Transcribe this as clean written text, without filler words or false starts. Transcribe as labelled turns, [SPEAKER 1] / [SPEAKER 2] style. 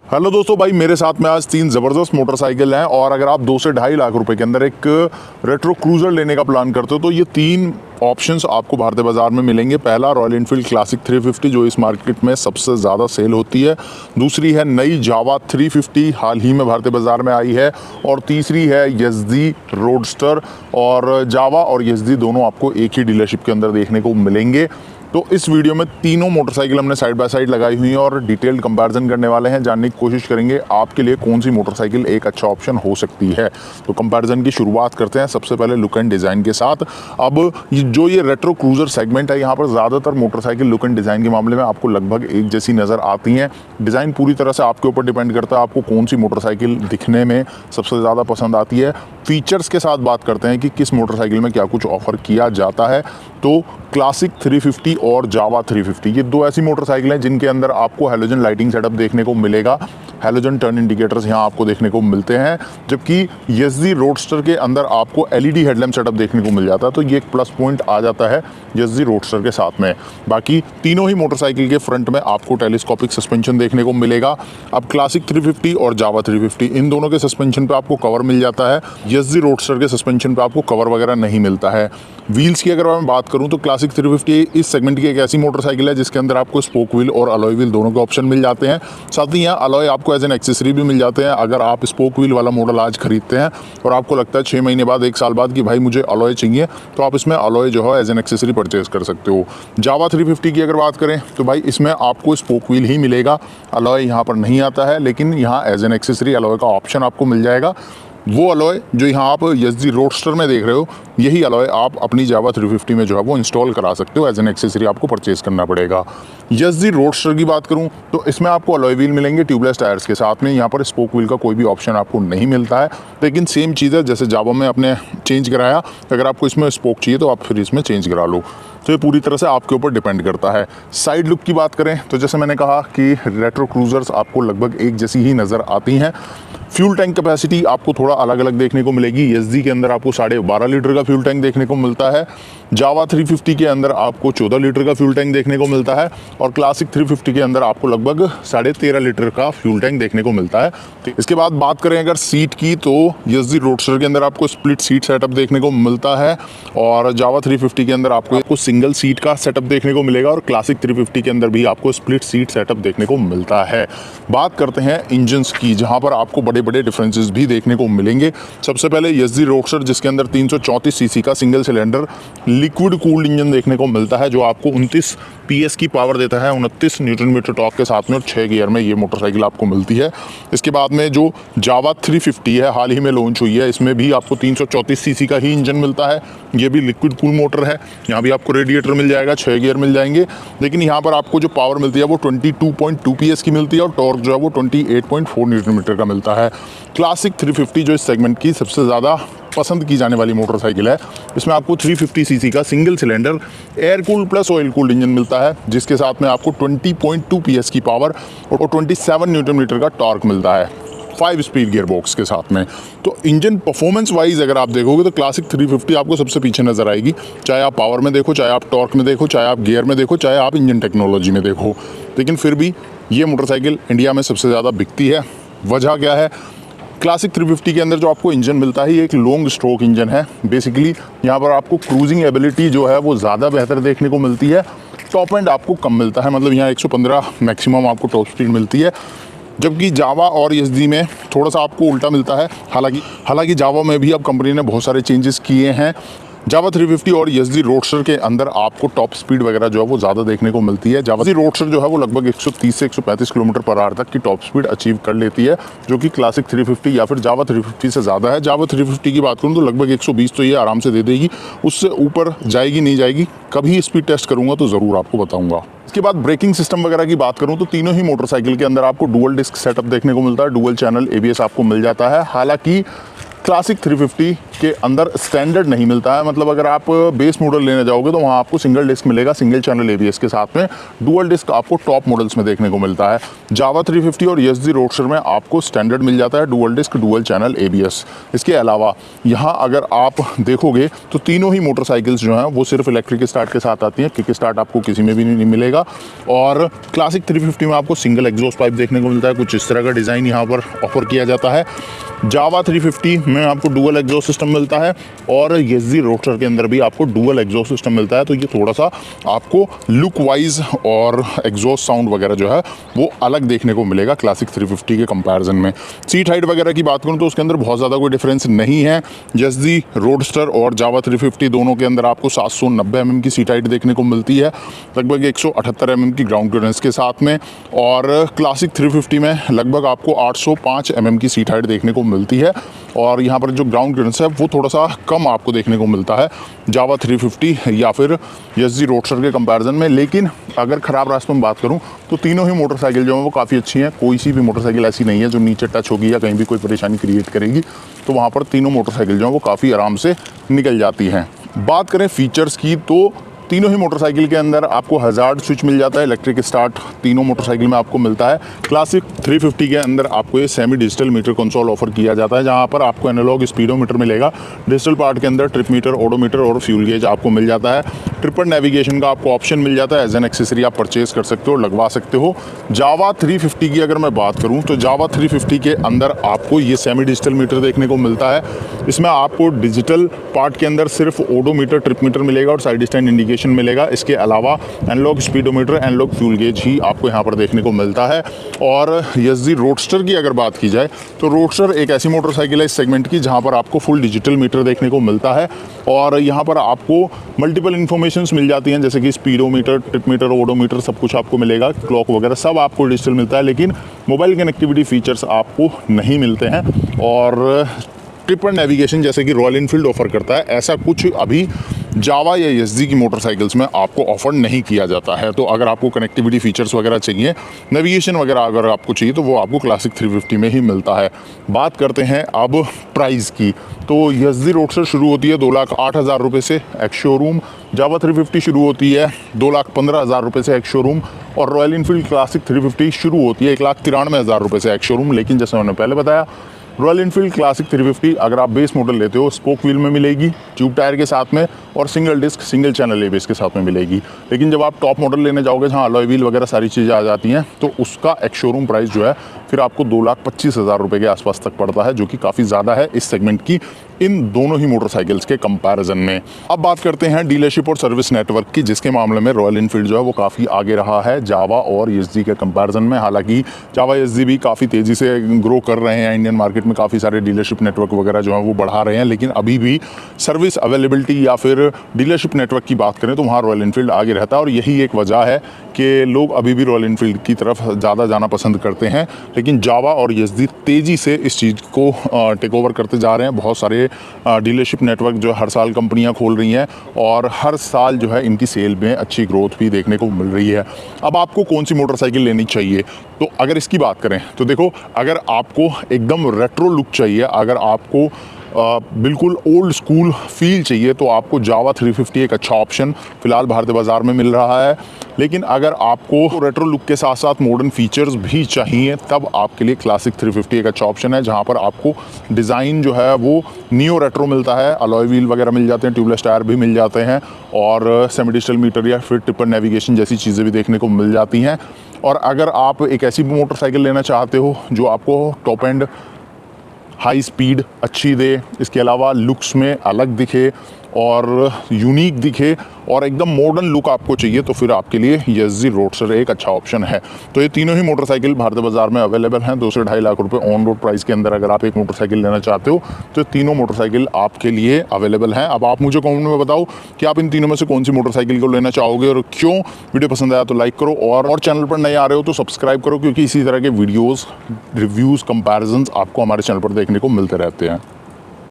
[SPEAKER 1] Hello दोस्तों, भाई मेरे साथ में आज 3 ज़बरदस्त मोटरसाइकिल हैं और अगर आप 2 से ढाई लाख रुपए के अंदर एक रेट्रो क्रूज़र लेने का प्लान करते हो तो ये 3 ऑप्शंस आपको भारतीय बाजार में मिलेंगे। पहला रॉयल एनफील्ड क्लासिक 350 जो इस मार्केट में सबसे ज़्यादा सेल होती है। दूसरी है नई जावा 350 हाल ही में भारतीय बाजार में आई है। और तीसरी है यज़दी रोडस्टर। और जावा और यज़दी दोनों आपको एक ही डीलरशिप के अंदर देखने को मिलेंगे। तो इस वीडियो में तीनों मोटरसाइकिल हमने साइड बाय साइड लगाई हुई हैं और डिटेल्ड कंपैरिजन करने वाले हैं। जानने की कोशिश करेंगे आपके लिए कौन सी मोटरसाइकिल एक अच्छा ऑप्शन हो सकती है। तो कंपैरिजन की शुरुआत करते हैं सबसे पहले लुक एंड डिज़ाइन के साथ। अब ये रेट्रो क्रूज़र सेगमेंट है, यहाँ पर ज़्यादातर मोटरसाइकिल लुक एंड डिज़ाइन के मामले में आपको लगभग एक जैसी नज़र आती हैं। डिज़ाइन पूरी तरह से आपके ऊपर डिपेंड करता है आपको कौन सी मोटरसाइकिल दिखने में सबसे ज़्यादा पसंद आती है। फीचर्स के साथ बात करते हैं कि किस मोटरसाइकिल में क्या कुछ ऑफर किया जाता है। तो क्लासिक 350 और जावा 350 ये 2 ऐसी मोटरसाइकिल हैं जिनके अंदर आपको हैलोजन लाइटिंग सेटअप देखने को मिलेगा। हैलोजन टर्न इंडिकेटर्स यहाँ आपको देखने को मिलते हैं, जबकि यज़दी रोडस्टर के अंदर आपको एलईडी हेडलैम्प सेटअप देखने को मिल जाता है। तो ये एक प्लस पॉइंट आ जाता है यज़दी रोडस्टर के साथ में। बाकी तीनों ही मोटरसाइकिल के फ्रंट में आपको टेलीस्कोपिक सस्पेंशन देखने को मिलेगा। अब क्लासिक 350 और जावा 350 इन दोनों के सस्पेंशन पे आपको कवर मिल जाता है। यज़दी रोडस्टर के सस्पेंशन पे आपको कवर वगैरह नहीं मिलता है। व्हील्स की अगर मैं बात करूं तो क्लासिक 350 इस सेगमेंट की एक ऐसी मोटरसाइकिल है जिसके अंदर आपको स्पोक व्हील और अलॉय व्हील दोनों के ऑप्शन मिल जाते हैं। साथ ही यहाँ अलॉय आपको एज एन एक्सेसरी भी मिल जाते हैं। अगर आप स्पोक व्हील वाला मॉडल आज खरीदते हैं और आपको लगता है 6 महीने बाद 1 साल बाद कि भाई मुझे अलॉय चाहिए, तो आप इसमें अलॉय जो है एज एन एक्सेसरी परचेज कर सकते हो। जावा 350 की अगर बात करें तो भाई इसमें आपको स्पोक व्हील ही मिलेगा, अलॉय यहाँ पर नहीं आता है, लेकिन यहाँ एज एन एक्सेसरी अलॉय का ऑप्शन आपको मिल जाएगा। वो अलॉय जो यहाँ आप यज़दी रोडस्टर में देख रहे हो, यही अलॉय आप अपनी जावा 350 में जो है वो इंस्टॉल करा सकते हो। एज एन एक्सेसरी आपको परचेज करना पड़ेगा। यज़दी रोडस्टर की बात करूँ तो इसमें आपको अलॉय व्हील मिलेंगे ट्यूबलेस टायर्स के साथ में। यहाँ पर स्पोक व्हील का कोई भी ऑप्शन आपको नहीं मिलता है, लेकिन सेम चीज़ है जैसे जावा में आपने चेंज कराया, अगर आपको इसमें स्पोक चाहिए तो आप फिर इसमें चेंज करा लो। तो ये पूरी तरह से आपके ऊपर डिपेंड करता है। साइड लुक की बात करें तो जैसे मैंने कहा कि रेट्रो क्रूज़र्स आपको लगभग एक जैसी ही नज़र आती हैं। फ्यूल टैंक कैपेसिटी आपको थोड़ा अलग अलग देखने को मिलेगी। यज़दी के अंदर आपको 12.5 लीटर का फ्यूल टैंक देखने को मिलता है। जावा 350 के अंदर आपको 14 लीटर का फ्यूल टैंक देखने को मिलता है। और क्लासिक 350 के अंदर आपको लगभग 13.5 लीटर का फ्यूल टैंक देखने को मिलता है। इसके बाद बात करें अगर सीट की तो यज़दी रोडस्टर के अंदर आपको स्प्लिट सीट सेटअप देखने को मिलता है और जावा 350 के अंदर आपको सिंगल सीट का सेटअप देखने को मिलेगा और क्लासिक 350 के अंदर भी आपको स्प्लिट सीट सेटअप देखने को मिलता है। बात करते हैं इंजन्स की, जहां पर आपको बड़े बड़े डिफरेंसेस भी देखने को मिलेंगे। सबसे पहले यज़दी रोडस्टर जिसके अंदर 334 सीसी का single cylinder liquid cooled engine देखने को मिलता है, जो आपको 29 पीएस की पावर देता है, 29 न्यूटन मीटर टॉर्क के साथ में, और 6 गियर में ये मोटरसाइकिल आपको मिलती है। इसके बाद में जो जावा 350 है, हाल ही में लॉन्च हुई है, इसमें भी आपको 334 सीसी का ही इंजन मिलता है। ये भी लिक्विड कूल मोटर है। यहाँ भी आपको रेडिएटर मिल जाएगा, 6 गियर मिल जाएंगे, लेकिन यहाँ पर आपको जो पावर मिलती है वो 22.2 पीएस की मिलती है और टॉर्क जो है वो 28.4 न्यूटन मीटर का मिलता है। क्लासिक 350 जो इस सेगमेंट की सबसे ज़्यादा पसंद की जाने वाली मोटरसाइकिल है, इसमें आपको 350 सीसी का single cylinder air cooled plus oil cooled engine मिलता है, जिसके साथ में आपको 20.2 पीएस की पावर और 27 न्यूटन मीटर का टॉर्क मिलता है 5 स्पीड गियर बॉक्स के साथ में। तो इंजन परफॉर्मेंस वाइज अगर आप देखोगे तो क्लासिक 350 आपको सबसे पीछे नजर आएगी, चाहे आप पावर में देखो, चाहे आप टॉर्क में देखो, चाहे आप गियर में देखो, चाहे आप इंजन टेक्नोलॉजी में देखो। लेकिन फिर भी ये मोटरसाइकिल इंडिया में सबसे ज़्यादा बिकती है। वजह क्या है? क्लासिक 350 के अंदर जो आपको इंजन मिलता है ये एक लॉन्ग स्ट्रोक इंजन है। बेसिकली यहाँ पर आपको क्रूजिंग एबिलिटी जो है वो ज़्यादा बेहतर देखने को मिलती है। टॉप एंड आपको कम मिलता है, मतलब यहाँ 115 मैक्सिमम आपको टॉप स्पीड मिलती है, जबकि जावा और यज़दी में थोड़ा सा आपको उल्टा मिलता है। हालांकि जावा में भी अब कंपनी ने बहुत सारे चेंजेस किए हैं। जावा 350 और यज़दी रोडस्टर के अंदर आपको टॉप स्पीड वगैरह जो है वो ज़्यादा देखने को मिलती है। जावा रोडस्टर जो है वो लगभग 130 से 135 किलोमीटर पर आवर तक की टॉप स्पीड अचीव कर लेती है, जो कि क्लासिक 350 या फिर जावा 350 से ज़्यादा है। जावा 350 की बात करूँ तो लगभग 120 तो ये आराम से दे देगी, उससे ऊपर जाएगी नहीं जाएगी। कभी स्पीड टेस्ट करूँगा तो ज़रूर आपको बताऊँगा। इसके बाद ब्रेकिंग सिस्टम वगैरह की बात करूं तो तीनों ही मोटरसाइकिल के अंदर आपको डुअल डिस्क सेटअप देखने को मिलता है। डुअल चैनल ABS आपको मिल जाता है। हालांकि क्लासिक 350 के अंदर स्टैंडर्ड नहीं मिलता है, मतलब अगर आप बेस मॉडल लेने जाओगे तो वहाँ आपको सिंगल डिस्क मिलेगा, सिंगल चैनल ABS के साथ में। डुअल डिस्क आपको टॉप मॉडल्स में देखने को मिलता है। जावा 350 और YSG रोडस्टर में आपको स्टैंडर्ड मिल जाता है dual disc, dual channel ABS। इसके अलावा यहाँ अगर आप देखोगे तो तीनों ही मोटरसाइकिल्स जो हैं वो सिर्फ इलेक्ट्रिक स्टार्ट के साथ आती हैं, किक स्टार्ट आपको किसी में भी नहीं मिलेगा। और क्लासिक 350 में आपको सिंगल एग्जॉस्ट पाइप देखने को मिलता है, कुछ इस तरह का डिज़ाइन यहाँ पर ऑफर किया जाता है। जावा 350 में आपको डुअल एग्जॉस्ट सिस्टम मिलता है और YSG रोडस्टर के अंदर भी आपको डुअल एग्जॉस्ट सिस्टम मिलता है। तो ये थोड़ा सा आपको लुक वाइज और एग्जॉस्ट साउंड वगैरह जो है वो अलग देखने को मिलेगा क्लासिक 350 के कंपैरिजन में। सीट हाइट वगैरह की बात करूँ तो उसके अंदर बहुत ज़्यादा कोई डिफरेंस नहीं है। YSG रोडस्टर और जावा 350 दोनों के अंदर आपको 790 mm की सीट हाइट देखने को मिलती है, लगभग 178 mm की ग्राउंड क्लियरेंस के साथ में। और क्लासिक 350 में लगभग आपको 805 mm की सीट हाइट देखने को मिलती है और यहाँ पर जो ग्राउंड क्लियरेंस है वो थोड़ा सा कम आपको देखने को मिलता है जावा 350 या फिर YSG रोडस्टर के कंपैरिजन में। लेकिन अगर ख़राब रास्तों में बात करूँ तो तीनों ही मोटरसाइकिल जो है वो काफ़ी अच्छी हैं। कोई सी भी मोटरसाइकिल ऐसी नहीं है जो नीचे टच होगी या कहीं भी कोई परेशानी क्रिएट करेगी, तो वहाँ पर तीनों मोटरसाइकिल जो है वो काफ़ी आराम से निकल जाती हैं। बात करें फीचर्स की तो तीनों ही मोटरसाइकिल के अंदर आपको हज़ार्ड स्विच मिल जाता है, इलेक्ट्रिक स्टार्ट तीनों मोटरसाइकिल में आपको मिलता है। क्लासिक 350 के अंदर आपको ये semi digital meter console offer किया जाता है, जहां पर आपको एनालॉग स्पीडोमीटर मिलेगा। डिजिटल पार्ट के अंदर ट्रिप मीटर, ओडोमीटर और फ्यूल गेज आपको मिल जाता है। ट्रिपर नेविगेशन का आपको ऑप्शन मिल जाता है, एज एन एक्सेसरी आप परचेज कर सकते हो, लगवा सकते हो। जावा 350 की अगर मैं बात करूँ तो जावा 350 के अंदर आपको ये सेमी डिजिटल मीटर देखने को मिलता है। इसमें आपको डिजिटल पार्ट के अंदर सिर्फ ओडोमीटर, ट्रिप मीटर मिलेगा और साइड स्टैंड इंडिकेशन मिलेगा। इसके अलावा analogue speedometer, analogue fuel gauge ही आपको यहाँ पर देखने को मिलता है। और YSG रोडस्टर की अगर बात की जाए तो रोडस्टर एक ऐसी मोटरसाइकिल है इस सेगमेंट की जहाँ पर आपको फुल डिजिटल मीटर देखने को मिलता है और यहाँ पर आपको मल्टीपल इन्फॉर्मेशंस मिल जाती हैं, जैसे कि स्पीडोमीटर, ट्रिप मीटर, ओडोमीटर सब कुछ आपको मिलेगा, क्लॉक वगैरह सब आपको डिजिटल मिलता है। लेकिन मोबाइल कनेक्टिविटी फीचर्स आपको नहीं मिलते हैं और ट्रिपर नेविगेशन जैसे कि रॉयल एनफील्ड ऑफर करता है, ऐसा कुछ अभी जावा या YSG की मोटरसाइकिल्स में आपको ऑफर नहीं किया जाता है। तो अगर आपको कनेक्टिविटी फीचर्स वगैरह चाहिए, नेविगेशन वगैरह अगर आपको चाहिए तो वो आपको क्लासिक 350 में ही मिलता है। बात करते हैं अब प्राइस की, तो YSG रोडस्टर शुरू होती है 2,08,000 रुपये से एक्स शोरूम, जावा 350 शुरू होती है 2,15,000 रुपये से एक्स शोरूम और रॉयल एनफील्ड क्लासिक 350 शुरू होती है 1,93,000 रुपये से एक्स शोरूम। लेकिन जैसे मैंने पहले बताया, रॉयल एनफील्ड क्लासिक 350 अगर आप बेस मॉडल लेते हो स्पोक व्हील में मिलेगी, ट्यूब टायर के साथ में और single disc, single channel ABS के साथ में मिलेगी। लेकिन जब आप टॉप मॉडल लेने जाओगे जहाँ अलॉय व्हील वगैरह सारी चीज़ें आ जाती हैं तो उसका एक्स शोरूम प्राइस जो है फिर आपको 2,25,000 रुपये के आसपास तक पड़ता है, जो कि काफ़ी ज़्यादा है इस सेगमेंट की इन दोनों ही मोटरसाइकिल्स के कंपैरिजन में। अब बात करते हैं डीलरशिप और सर्विस नेटवर्क की, जिसके मामले में रॉयल एनफील्ड जो है वो काफ़ी आगे रहा है जावा और YSG के कंपैरिजन में। हालांकि जावा YSG भी काफ़ी तेज़ी से ग्रो कर रहे हैं, इंडियन मार्केट में काफ़ी सारे डीलरशिप नेटवर्क वगैरह जो है वो बढ़ा रहे हैं, लेकिन अभी भी सर्विस अवेलेबिलिटी या फिर डीलरशिप नेटवर्क की बात करें तो वहाँ रॉयल एनफील्ड आगे रहता है। और यही एक वजह है कि लोग अभी भी रॉयल एनफील्ड की तरफ ज़्यादा जाना पसंद करते हैं। लेकिन जावा और YSG तेज़ी से इस चीज़ को टेक ओवर करते जा रहे हैं। बहुत सारे डीलरशिप नेटवर्क जो हर साल कंपनियां खोल रही हैं और हर साल जो है इनकी सेल में अच्छी ग्रोथ भी देखने को मिल रही है। अब आपको कौन सी मोटरसाइकिल लेनी चाहिए, तो अगर इसकी बात करें तो देखो, अगर आपको एकदम रेट्रो लुक चाहिए, अगर आपको बिल्कुल ओल्ड स्कूल फील चाहिए तो आपको जावा 350 एक अच्छा ऑप्शन फ़िलहाल भारतीय बाज़ार में मिल रहा है। लेकिन अगर आपको रेट्रो लुक के साथ साथ मॉडर्न फीचर्स भी चाहिए तब आपके लिए क्लासिक 350 एक अच्छा ऑप्शन है, जहां पर आपको डिज़ाइन जो है वो नियो रेट्रो मिलता है, अलॉय व्हील वगैरह मिल जाते हैं, ट्यूबलेस टायर भी मिल जाते हैं और सेमी डिजिटल मीटर या फिर ट्रिपर नेविगेशन जैसी चीज़ें भी देखने को मिल जाती हैं। और अगर आप एक ऐसी मोटरसाइकिल लेना चाहते हो जो आपको टॉप एंड हाई स्पीड अच्छी दे, इसके अलावा लुक्स में अलग दिखे और यूनिक दिखे और एकदम मॉडर्न लुक आपको चाहिए, तो फिर आपके लिए YSG रोडस्टर एक अच्छा ऑप्शन है। तो ये तीनों ही मोटरसाइकिल भारतीय बाजार में अवेलेबल हैं 2 से 2.5 लाख रुपए ऑन रोड प्राइस के अंदर। अगर आप एक मोटरसाइकिल लेना चाहते हो तो तीनों मोटरसाइकिल आपके लिए अवेलेबल हैं। अब आप मुझे कमेंट में बताओ कि आप इन तीनों में से कौन सी मोटरसाइकिल को लेना चाहोगे और क्यों। वीडियो पसंद आया तो लाइक करो और चैनल पर नए आ रहे हो तो सब्सक्राइब करो, क्योंकि इसी तरह के वीडियोज़, रिव्यूज़, कंपेरिजन्स आपको हमारे चैनल पर देखने को मिलते रहते हैं।